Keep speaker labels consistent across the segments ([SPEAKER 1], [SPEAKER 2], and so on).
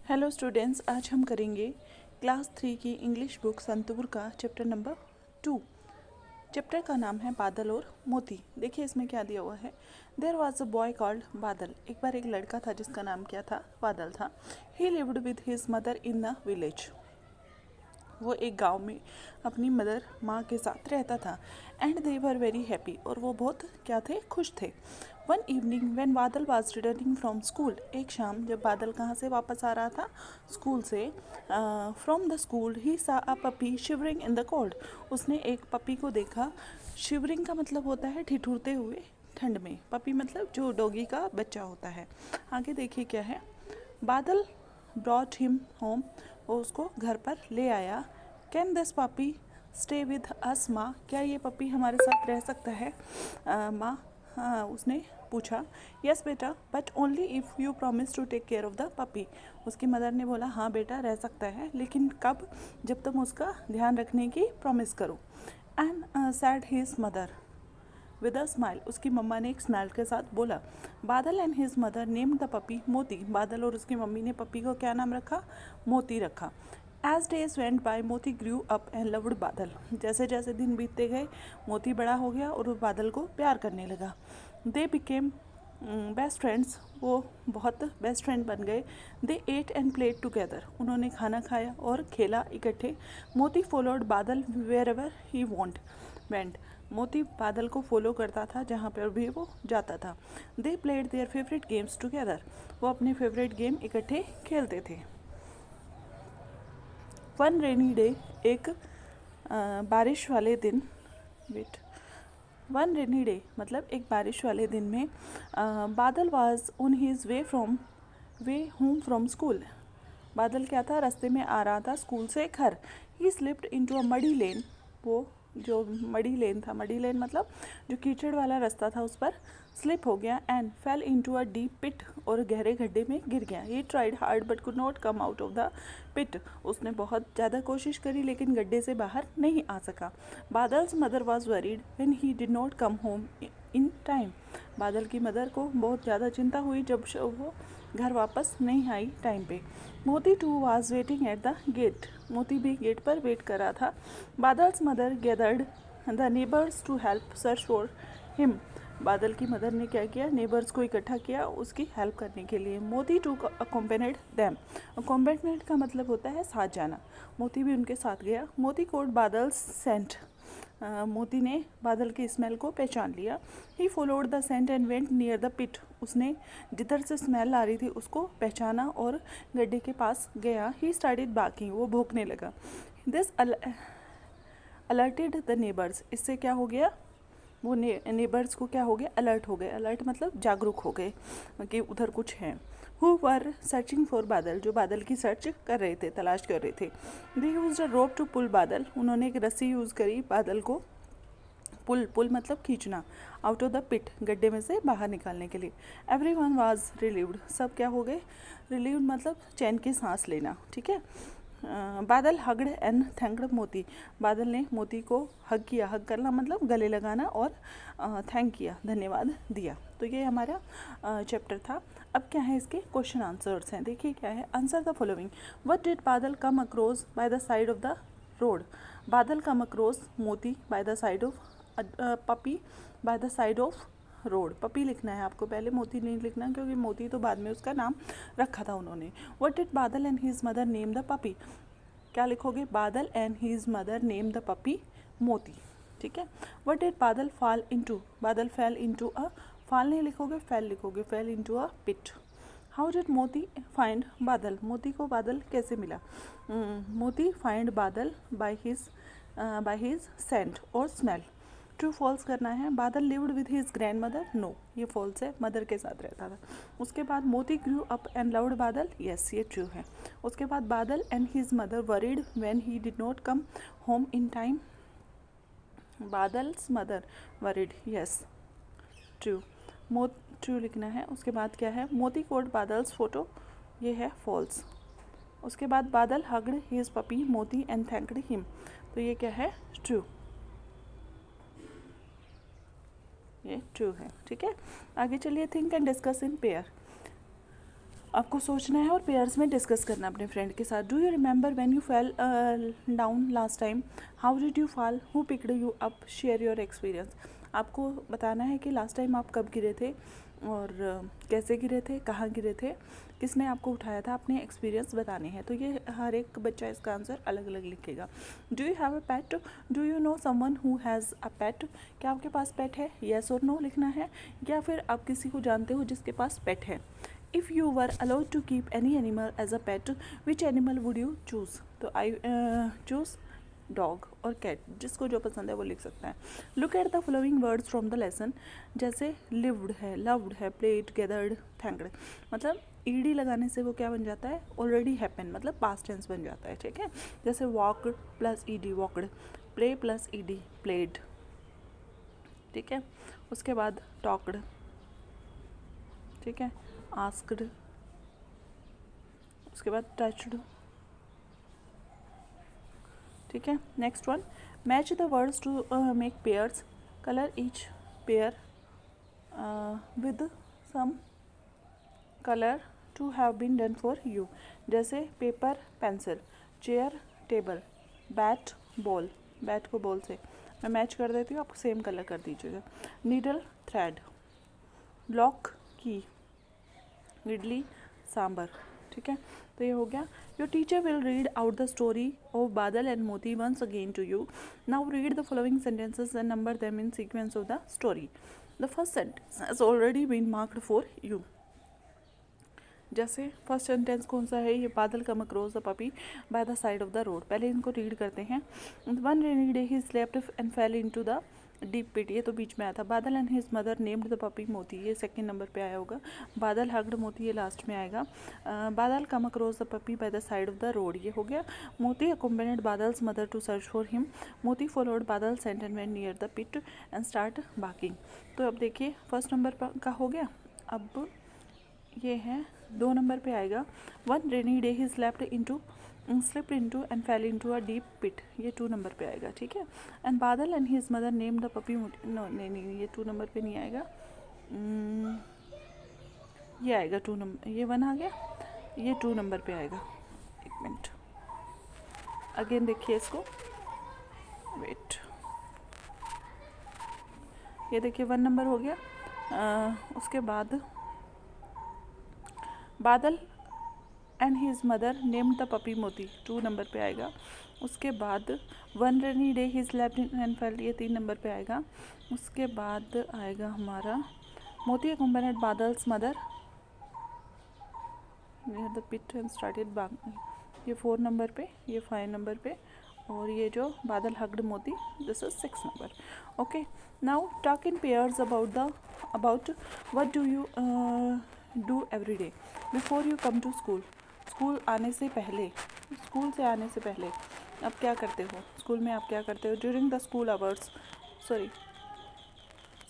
[SPEAKER 1] Hello students, आज हम करेंगे क्लास 3 की इंग्लिश बुक संतूर का चैप्टर नंबर 2। चैप्टर का नाम है बादल और मोती। देखिए इसमें क्या दिया हुआ है। There was a boy called Badal. एक बार एक लड़का था जिसका नाम क्या था, बादल था। ही lived with his mother in the village. वो एक गांव में अपनी मदर माँ के साथ रहता था। And they were very happy, और वो बहुत क्या थे, खुश थे। वन इवनिंग व्हेन बादल वाज रिटर्निंग फ्रॉम स्कूल। एक शाम जब बादल कहाँ से वापस आ रहा था, स्कूल से। फ्रॉम द स्कूल ही सा a puppy shivering in the cold. उसने एक पपी को देखा। शिवरिंग का मतलब होता है ठिठुरते हुए ठंड में। पपी मतलब जो डॉगी का बच्चा होता है। आगे देखिए क्या है। बादल ब्रॉट हिम होम। वो उसको घर पर ले आया। Can this puppy stay with us माँ। क्या ये पपी हमारे साथ रह सकता है माँ? उसने पूछा। यस बेटा, but only if you promise to take care of the puppy. उसकी मदर ने बोला हाँ बेटा रह सकता है, लेकिन कब? जब तुम उसका ध्यान रखने की प्रॉमिस करो। And sad his mother with a smile. उसकी मम्मा ने एक स्माइल के साथ बोला। बादल and his mother name the puppy मोती। बादल और उसकी मम्मी ने पपी को क्या नाम रखा? मोती रखा। एज डेज वेंट बाय मोती ग्रू अप एंड लव्ड बादल। जैसे जैसे दिन बीतते गए मोती बड़ा हो गया और वो बादल को प्यार करने लगा। They became best friends. वो बहुत बेस्ट फ्रेंड बन गए। दे एट एंड प्लेड टुगेदर। उन्होंने खाना खाया और खेला इकट्ठे। मोती फॉलोड बादल वेयर एवर ही वेंट। मोती बादल को फॉलो करता था जहाँ पर भी वो जाता था। They played their favourite games together. वो अपने फेवरेट गेम इकट्ठे खेलते थे। वन रेनी डे, एक बारिश वाले दिन। वेट, वन रेनी डे मतलब एक बारिश वाले दिन में बादल was on his way home from school. बादल क्या था, रास्ते में आ रहा था स्कूल से घर। He slipped into a muddy lane. वो जो मडी लेन था, मडी लेन मतलब जो कीचड़ वाला रास्ता था, उस पर स्लिप हो गया। And fell into a deep pit, और गहरे गड्ढे में गिर गया। He tried hard but could not come out of the pit. उसने बहुत ज़्यादा कोशिश करी लेकिन गड्ढे से बाहर नहीं आ सका। Badal's mother was worried when he did not come home in time. Badal की मदर को बहुत ज़्यादा चिंता हुई जब वो घर वापस नहीं आई टाइम पे। Moti too was waiting at the gate. Moti भी गेट पर वेट कर रहा था। Badal's mother gathered the neighbours to help search for him. Badal की मदर ने क्या किया, नेबर्स को इकट्ठा किया उसकी हेल्प करने के लिए। मोती टू अकॉम्पेनेड दैम। अकॉम्पेनेड का मतलब होता है साथ जाना। मोती भी उनके साथ गया। मोती कोट बादल्स सेंट। मोती ने बादल की स्मेल को पहचान लिया। He followed the scent and went near the pit. उसने जिधर से स्मेल आ रही थी उसको पहचाना और गड्ढे के पास गया। He started barking. वो भौंकने लगा। This alerted the neighbours. इससे क्या हो गया, वो नेबर्स को क्या हो गया, अलर्ट हो गए। अलर्ट मतलब जागरूक हो गए कि उधर कुछ है। हु वर सर्चिंग फॉर बादल। जो बादल की सर्च कर रहे थे, तलाश कर रहे थे। They used a rope to pull बादल। उन्होंने एक रस्सी यूज़ करी बादल को पुल मतलब खींचना, आउट ऑफ द पिट, गड्ढे में से बाहर निकालने के लिए। Every one was relieved. सब क्या हो गए, रिलीव्ड मतलब चैन की सांस लेना, ठीक है। बादल हग्ड एंड थैंक्ड मोती। बादल ने मोती को हग किया। हग करना मतलब गले लगाना, और थैंक किया, धन्यवाद दिया। तो ये हमारा चैप्टर था। अब क्या है, इसके क्वेश्चन आंसर्स हैं। देखिए क्या है। Answer the following. What did Badal come across by the side of the road. Badal come across Moti by the side of puppy by the side of road. Puppy लिखना है आपको, पहले मोती नहीं लिखना, क्योंकि मोती तो बाद में उसका नाम रखा था उन्होंने। What did Badal and his mother name the puppy. क्या लिखोगे, Badal and his mother name the puppy Moti, ठीक है। What did Badal fall into. Badal fell into a, fall नहीं लिखोगे, फेल लिखोगे, fell into a pit. How did Moti find Badal. Moti को बादल कैसे मिला। Moti find Badal by his scent और स्मेल। ट्रू फॉल्स करना है। Badal lived with his grand mother. No, ये फॉल्स है, मदर के साथ रहता था। उसके बाद Moti grew up and loved Badal. Yes, ये ट्रू है। उसके बाद Badal and his mother worried when he did not come home in time. Badal's mother worried, yes true. True लिखना है। उसके बाद क्या है, मोती कोट बादल्स फोटो, ये है फॉल्स। उसके बाद बादल हग्ड हिज पपी मोती एंड थैंक्ड हिम, तो ये क्या है, ट्रू, ये ट्रू है, ठीक है। आगे चलिए, think and discuss in pair. आपको सोचना है और पेयर्स में डिस्कस करना अपने फ्रेंड के साथ. Do you remember when you fell down last time? How did you fall? Who picked you up? Share your experience. आपको बताना है कि लास्ट टाइम आप कब गिरे थे और कैसे गिरे थे, कहाँ गिरे थे, किसने आपको उठाया था, अपने एक्सपीरियंस बताने हैं. तो ये हर एक बच्चा इसका आंसर अलग अलग लिखेगा. Do you have a pet? Do you know someone who has a pet? क्या आपके पास पेट है? येस और नो लिखना है. या फिर आप किसी को जानते हो जिसके पास पेट है. If you were allowed to keep any animal as a pet, which animal would you choose? तो I choose डॉग और कैट. जिसको जो पसंद है वो लिख सकता है. Look at the following words from the lesson. जैसे लिव्ड है, लव्ड है, प्लेड, गैदर्ड, थैंक्ड. मतलब ईडी लगाने से वो क्या बन जाता है? ऑलरेडी हैपन, मतलब पास्ट टेंस बन जाता है. ठीक है. जैसे walked plus ED walked, play plus ED played. ठीक है. उसके बाद टॉक्ड. ठीक है. आस्क्ड. उसके बाद टच्ड. ठीक है. Next one, match the words to make pairs. Colour each pair with some colour to have been done for you. जैसे paper pencil, chair table, bat ball. Bat को बॉल से मैं मैच कर देती हूँ, आप सेम कलर कर दीजिएगा. नीडल थ्रेड, लॉक की, इडली सांबर. ठीक है. तो ये हो गया. Your teacher will read out the story of Badal and Moti once again to you. Now read the following sentences and number them in sequence of the story. The first sentence has already been marked for you. जैसे first sentence कौन सा है? ये Badal come across the puppy by the side of the road. पहले इनको read करते हैं. One rainy day he slept and fell into the deep pit. ये तो बीच में आया था. Badal and his mother named the puppy Moti. ये सेकंड नंबर पे आया होगा. बादल हग्ड मोती, ये लास्ट में आएगा. Badal come across the puppy by the side of the road, ये हो गया. Moti accompanied Badal's mother to search for him. Moti followed Badal scent and went near the pit and start barking. तो अब देखिए फर्स्ट नंबर का हो गया. अब ये है 2 नंबर पे आएगा. One rainy day he slept into and fell into a deep pit. ये 2 नंबर पे आएगा. ठीक है. And Badal and his mother name the puppy. No नहीं, ये 2 नंबर पे नहीं आएगा. ये आएगा 2 नंबर. ये 1 आ गया. ये 2 नंबर पे आएगा. एक मिनट अगेन देखिए इसको. वेट. ये देखिए 1 नंबर हो गया. उसके बाद Badal and his mother named the puppy मोती, 2 नंबर पे आएगा. उसके बाद one rainy day he slept and fail, ये 3 नंबर पे आएगा. उसके बाद आएगा हमारा Moti accompanied Badal's mother near the pit and started barking, ये 4 नंबर पे. ये 5 नंबर पे. और ये जो बादल हग्ड मोती, this is 6 number. Okay. Now talk in pairs about what do you do every day before you come to school. School आने से पहले, स्कूल से आने से पहले आप क्या करते हो? स्कूल में आप क्या करते हो? During the school hours, sorry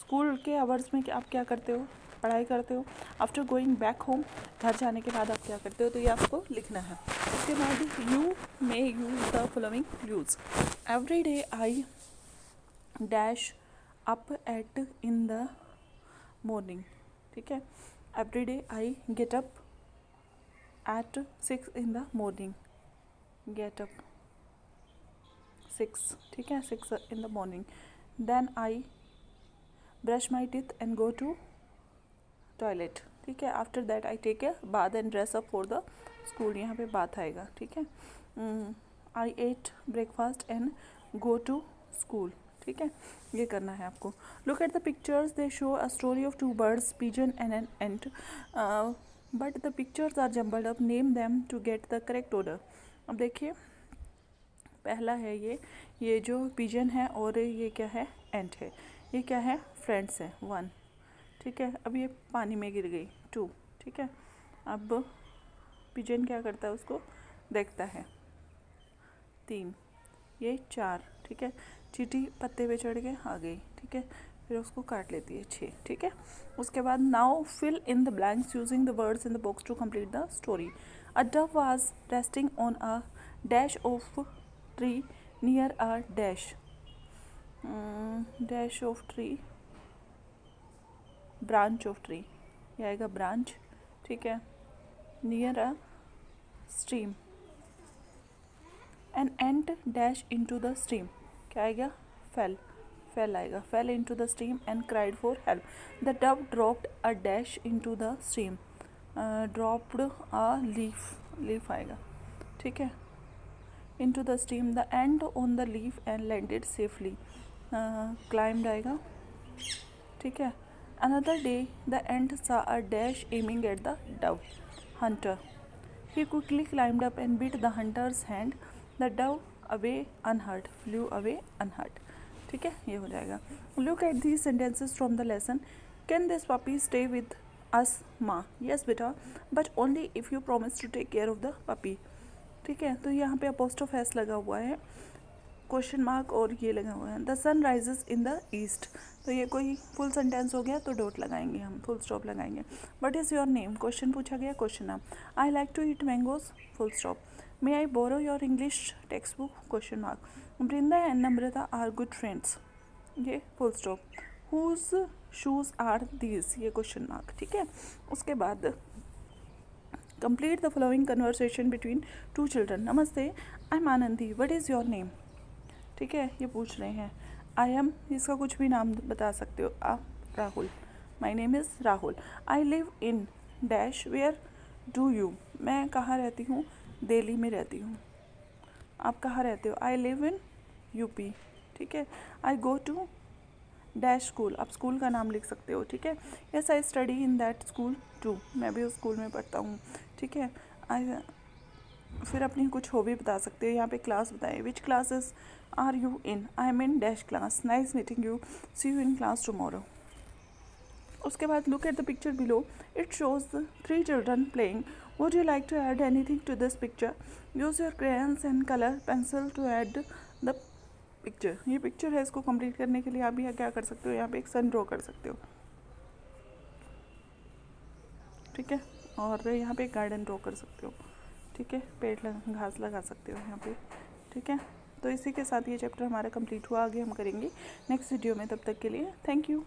[SPEAKER 1] school के आवर्स में आप क्या करते हो? पढ़ाई करते हो. आफ्टर गोइंग बैक होम, घर जाने के बाद आप क्या करते हो? तो ये आपको लिखना है. उसके बाद you may use the following use. Every day I dash up at in the morning. ठीक है. Every day I get up at 6 in the morning. Get up 6. ठीक है. 6 in the morning. Then I brush my teeth and go to toilet. ठीक है. After that I take a bath and dress up for the school. यहाँ पे bath आएगा. ठीक है. I ate breakfast and go to school. ठीक है. ये करना है आपको. Look at the pictures. They show a story of 2 birds, pigeon and an ant. But the pictures are jumbled up. Name them to get the correct order. अब देखिए पहला है ये जो पिजन है और ये क्या है? एंट है. ये क्या है? फ्रेंड्स है. 1. ठीक है. अब ये पानी में गिर गई. 2. ठीक है. अब पिजन क्या करता है? उसको देखता है. 3. ये 4. ठीक है. चींटी पत्ते पे चढ़ के आ गई. ठीक है. फिर उसको काट लेती है. 6. ठीक है. उसके बाद now fill in the blanks using the words in the box to complete the story. A dove was resting on a dash of tree near a dash. Dash of tree, branch of tree. ये आएगा branch. ठीक है. Near a stream, an ant dash into the stream, क्या आएगा? Fell, fell आएगा, fell into the stream and cried for help. The dove dropped a dash into the stream, dropped a leaf, leaf आएगा, ठीक है। Into the stream, the end on the leaf and landed safely, climbed आएगा, ठीक है। Another day the एंट सा a dash aiming at the Dove hunter. He quickly climbed up and beat the hunter's hand. The dove away unhurt, flew away unhurt. ठीक है, ये हो जाएगा। Look at these sentences from the lesson. Can this puppy stay with us, माँ? Yes बेटा, but only if you promise to take care of the puppy. ठीक है, तो यहाँ पे अपोस्ट्रोफ एस लगा हुआ है, क्वेश्चन मार्क और ये लगा हुआ है। The sun rises in the east, तो ये कोई फुल सेंटेंस हो गया तो डॉट लगाएंगे हम, फुल स्टॉप लगाएंगे। What is your name, question पूछा गया, क्वेश्चन नाम। I like to eat mangoes, full stop. May I borrow your English text book, question mark. Vrinda and Namrata are good friends, ये full stop. Whose shoes are these, ये question mark, ठीक है। उसके बाद complete the following conversation between two children. नमस्ते, I am Anandi, what is your name, ठीक है, ये पूछ रहे हैं। आई एम, इसका कुछ भी नाम बता सकते हो आप, Rahul, my name is Rahul. I live in dash, where do you, मैं कहाँ रहती हूँ, दिल्ली में रहती हूँ। आप कहाँ रहते हो, आई लिव इन यूपी, ठीक है। I go to dash school, आप स्कूल का नाम लिख सकते हो, ठीक है। Yes I study in that school too, मैं भी उस स्कूल में पढ़ता हूँ, ठीक है। आई, फिर अपनी कुछ हॉबी बता सकते हो, यहाँ पे क्लास बताए। Which classes are you in, I am in dash class, nice meeting you, see you in class tomorrow. उसके बाद look at the picture below, it shows 3 children playing. Would you like to add anything to this picture, use your crayons and colour pencil to add the picture. ये picture है, इसको complete करने के लिए आप यहाँ क्या कर सकते हो, यहाँ पे एक सन ड्रॉ कर सकते हो, ठीक है। और यहाँ पे एक गार्डन ड्रॉ कर सकते हो, ठीक है, पेड़ घास लगा सकते हो यहाँ पे, ठीक है। तो इसी के साथ ये चैप्टर हमारा कंप्लीट हुआ, आगे हम करेंगे नेक्स्ट वीडियो में। तब तक के लिए थैंक यू।